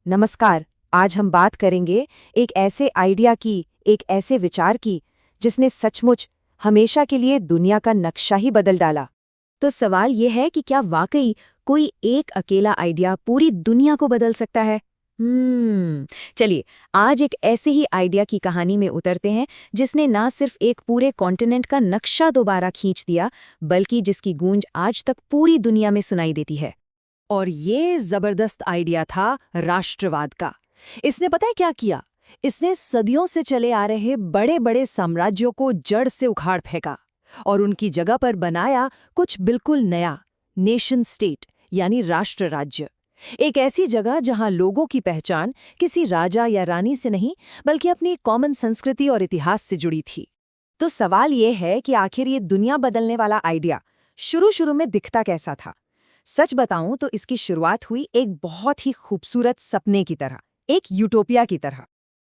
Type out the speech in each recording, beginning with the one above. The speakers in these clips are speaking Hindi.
नमस्कार। आज हम बात करेंगे एक ऐसे आइडिया की, एक ऐसे विचार की जिसने सचमुच हमेशा के लिए दुनिया का नक्शा ही बदल डाला। तो सवाल ये है कि क्या वाकई कोई एक अकेला आइडिया पूरी दुनिया को बदल सकता है? चलिए आज एक ऐसे ही आइडिया की कहानी में उतरते हैं जिसने ना सिर्फ एक पूरे कॉन्टिनेंट का नक्शा दोबारा खींच दिया, बल्कि जिसकी गूंज आज तक पूरी दुनिया में सुनाई देती है। और ये जबरदस्त आइडिया था राष्ट्रवाद का। इसने पता है क्या किया? इसने सदियों से चले आ रहे बड़े बड़े साम्राज्यों को जड़ से उखाड़ फेंका और उनकी जगह पर बनाया कुछ बिल्कुल नया, नेशन स्टेट यानी राष्ट्र राज्य। एक ऐसी जगह जहां लोगों की पहचान किसी राजा या रानी से नहीं, बल्कि अपनी कॉमन संस्कृति और इतिहास से जुड़ी थी। तो सवाल ये है कि आखिर ये दुनिया बदलने वाला आइडिया शुरू शुरू में दिखता कैसा था? सच बताऊं तो इसकी शुरुआत हुई एक बहुत ही खूबसूरत सपने की तरह, एक यूटोपिया की तरह।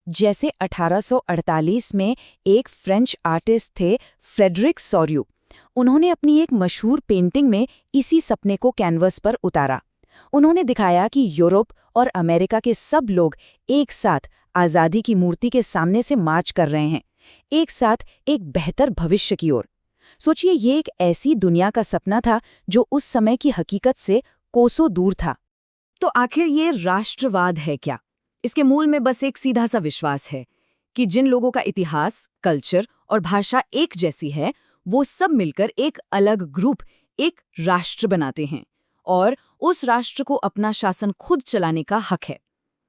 जैसे 1848 में एक फ्रेंच आर्टिस्ट थे, फ्रेडरिक सोर्यू। उन्होंने अपनी एक मशहूर पेंटिंग में इसी सपने को कैनवस पर उतारा। उन्होंने दिखाया कि यूरोप और अमेरिका के सब लोग एक साथ आज़ादी की मूर्ति के सामने से मार्च कर रहे हैं, एक साथ एक बेहतर भविष्य की ओर। सोचिए, ये एक ऐसी दुनिया का सपना था जो उस समय की हकीकत से कोसों दूर था। तो आखिर ये राष्ट्रवाद है क्या? इसके मूल में बस एक सीधा सा विश्वास है कि जिन लोगों का इतिहास, कल्चर और भाषा एक जैसी है, वो सब मिलकर एक अलग ग्रुप, एक राष्ट्र बनाते हैं और उस राष्ट्र को अपना शासन खुद चलाने का हक है।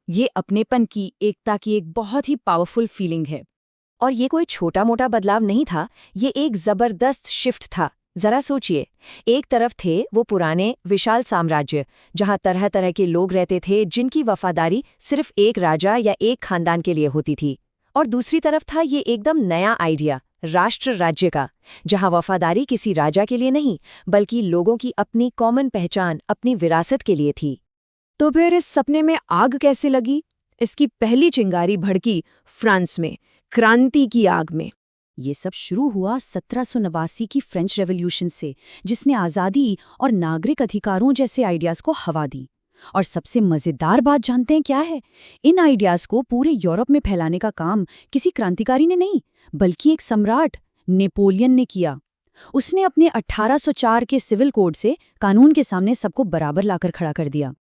ये अपनेपन की, एकता की एक बहुत ही पावरफुल फीलिंग है। और ये कोई छोटा मोटा बदलाव नहीं था, ये एक जबरदस्त शिफ्ट था। जरा सोचिए, एक तरफ थे वो पुराने विशाल साम्राज्य जहां तरह तरह के लोग रहते थे, जिनकी वफादारी सिर्फ एक राजा या एक खानदान के लिए होती थी। और दूसरी तरफ था ये एकदम नया आइडिया, राष्ट्र राज्य का, जहां वफादारी किसी राजा के लिए नहीं, बल्कि लोगों की अपनी कॉमन पहचान, अपनी विरासत के लिए थी। तो फिर इस सपने में आग कैसे लगी? इसकी पहली चिंगारी भड़की फ्रांस में, क्रांति की आग में। ये सब शुरू हुआ 1789 की फ्रेंच रेवोल्यूशन से, जिसने आज़ादी और नागरिक अधिकारों जैसे आइडियाज़ को हवा दी। और सबसे मज़ेदार बात जानते हैं क्या है? इन आइडियाज़ को पूरे यूरोप में फैलाने का काम किसी क्रांतिकारी ने नहीं, बल्कि एक सम्राट नेपोलियन ने किया। उसने अपने 1804 के सिविल कोड से कानून के सामने सबको बराबर लाकर खड़ा कर दिया।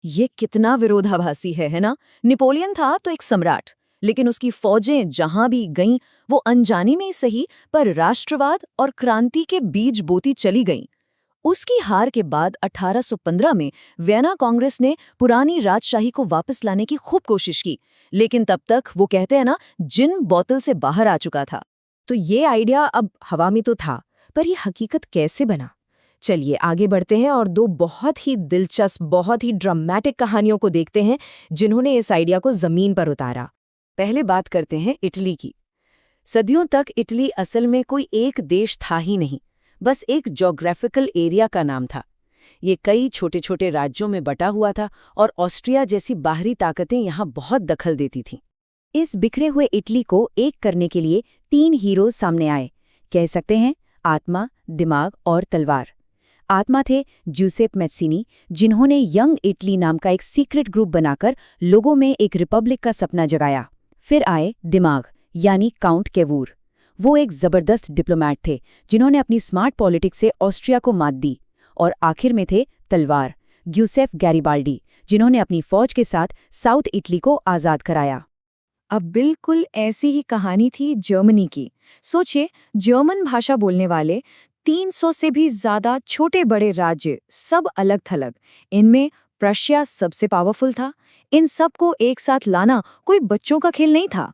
ये कितना विरोधाभासी है ना? नेपोलियन था तो एक सम्राट, लेकिन उसकी फौजें जहां भी गईं, वो अनजाने में ही सही पर राष्ट्रवाद और क्रांति के बीज बोती चली गईं। उसकी हार के बाद 1815 में वियना कांग्रेस ने पुरानी राजशाही को वापस लाने की खूब कोशिश की, लेकिन तब तक वो कहते हैं ना, जिन बोतल से बाहर आ चुका था। तो ये आइडिया अब हवा में तो था, पर ये हकीकत कैसे बना? चलिए आगे बढ़ते हैं और दो बहुत ही दिलचस्प, बहुत ही ड्रामेटिक कहानियों को देखते हैं जिन्होंने इस आइडिया को जमीन पर उतारा। पहले बात करते हैं इटली की। सदियों तक इटली असल में कोई एक देश था ही नहीं, बस एक ज्योग्राफिकल एरिया का नाम था। ये कई छोटे छोटे राज्यों में बटा हुआ था और ऑस्ट्रिया जैसी बाहरी ताकतें यहाँ बहुत दखल देती थीं। इस बिखरे हुए इटली को एक करने के लिए 3 हीरो सामने आए, कह सकते हैं आत्मा, दिमाग और तलवार। आत्मा थे ज्यूसेप मैत्सिनी, जिन्होंने यंग इटली नाम का एक सीक्रेट ग्रुप बनाकर लोगों में एक रिपब्लिक का सपना जगाया। फिर आए दिमाग, यानी काउंट केवूर। वो एक जबरदस्त डिप्लोमैट थे, जिन्होंने अपनी स्मार्ट पॉलिटिक्स से ऑस्ट्रिया को मात दी। और आखिर में थे तलवार, ग्यूसेफ गैरिबाल्डी, जिन्होंने अपनी फौज के साथ साउथ इटली को आज़ाद कराया। अब बिल्कुल ऐसी ही कहानी थी जर्मनी की। सोचिए, जर्मन भाषा बोलने वाले 300 से भी ज्यादा छोटे बड़े राज्य, सब अलग थलग। इनमें प्रशिया सबसे पावरफुल था। इन सब को एक साथ लाना कोई बच्चों का खेल नहीं था।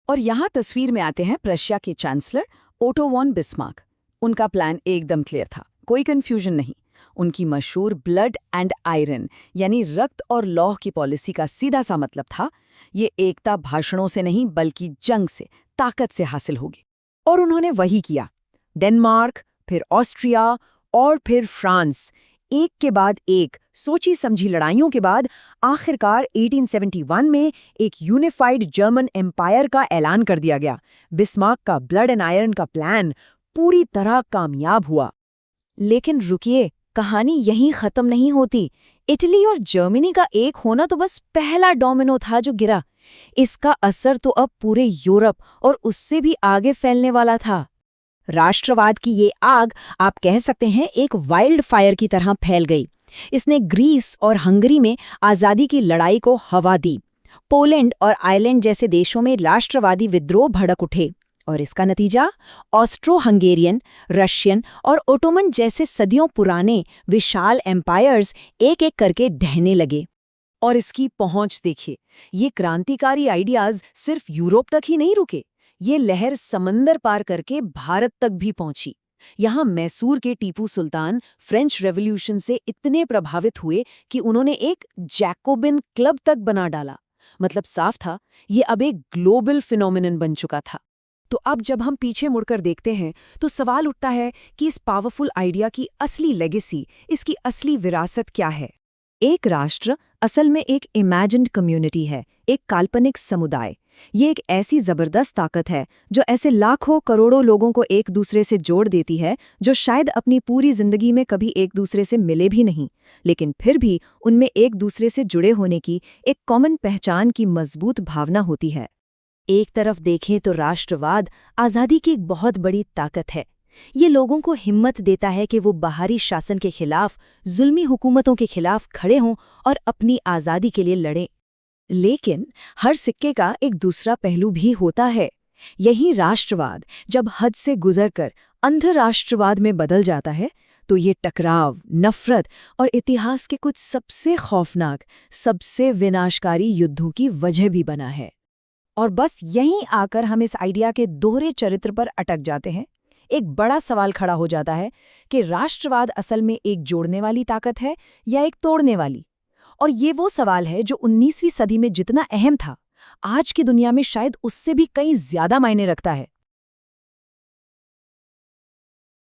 और यहाँ तस्वीर में आते हैं प्रशिया के चांसलर ओटो वॉन बिस्मार्क। उनका प्लान एकदम क्लियर था, कोई कंफ्यूजन नहीं। उनकी मशहूर ब्लड एंड आयरन यानी रक्त और लौह की पॉलिसी का सीधा सा मतलब था, ये एकता भाषणों से नहीं बल्कि जंग से, ताकत से हासिल होगी। और उन्होंने वही किया। डेनमार्क, फिर ऑस्ट्रिया और फिर फ्रांस, एक के बाद एक सोची समझी लड़ाइयों के बाद आखिरकार 1871 में एक यूनिफाइड जर्मन एम्पायर का ऐलान कर दिया गया। बिस्मार्क का ब्लड एंड आयरन का प्लान पूरी तरह कामयाब हुआ। लेकिन रुकिए, कहानी यहीं खत्म नहीं होती। इटली और जर्मनी का एक होना तो बस पहला डोमिनो था जो गिरा। इसका असर तो अब पूरे यूरोप और उससे भी आगे फैलने वाला था। राष्ट्रवाद की ये आग आप कह सकते हैं एक वाइल्ड फायर की तरह फैल गई। इसने ग्रीस और हंगरी में आज़ादी की लड़ाई को हवा दी। पोलैंड और आयरलैंड जैसे देशों में राष्ट्रवादी विद्रोह भड़क उठे और इसका नतीजा ऑस्ट्रो हंगेरियन, रशियन और ओटोमन जैसे सदियों पुराने विशाल एम्पायर्स एक एक करके ढहने लगे। और इसकी पहुंच देखिए, ये क्रांतिकारी आइडियाज सिर्फ यूरोप तक ही नहीं रुके, ये लहर समंदर पार करके भारत तक भी पहुंची। यहाँ मैसूर के टीपू सुल्तान फ्रेंच रेवोल्यूशन से इतने प्रभावित हुए कि उन्होंने एक जैकोबिन क्लब तक बना डाला। मतलब साफ था, ये अब एक ग्लोबल फिनोमिनन बन चुका था। तो अब जब हम पीछे मुड़कर देखते हैं तो सवाल उठता है कि इस पावरफुल आइडिया की असली लेगेसी, इसकी असली विरासत क्या है। एक राष्ट्र असल में एक इमेजिन्ड कम्युनिटी है, एक काल्पनिक समुदाय। ये एक ऐसी जबरदस्त ताकत है जो ऐसे लाखों करोड़ों लोगों को एक दूसरे से जोड़ देती है जो शायद अपनी पूरी जिंदगी में कभी एक दूसरे से मिले भी नहीं, लेकिन फिर भी उनमें एक दूसरे से जुड़े होने की एक कॉमन पहचान की मजबूत भावना होती है। एक तरफ देखें तो राष्ट्रवाद आज़ादी की एक बहुत बड़ी ताकत है। ये लोगों को हिम्मत देता है कि वो बाहरी शासन के खिलाफ, जुल्मी हुकूमतों के खिलाफ खड़े हों और अपनी आज़ादी के लिए लड़ें। लेकिन हर सिक्के का एक दूसरा पहलू भी होता है। यही राष्ट्रवाद जब हद से गुजरकर अंतर्राष्ट्रवाद में बदल जाता है तो ये टकराव, नफरत और इतिहास के कुछ सबसे खौफनाक, सबसे विनाशकारी युद्धों की वजह भी बना है। और बस यहीं आकर हम इस आइडिया के दोहरे चरित्र पर अटक जाते हैं। एक बड़ा सवाल खड़ा हो जाता है कि राष्ट्रवाद असल में एक जोड़ने वाली ताकत है या एक तोड़ने वाली। और ये वो सवाल है जो 19वीं सदी में जितना अहम था, आज की दुनिया में शायद उससे भी कहीं ज्यादा मायने रखता है।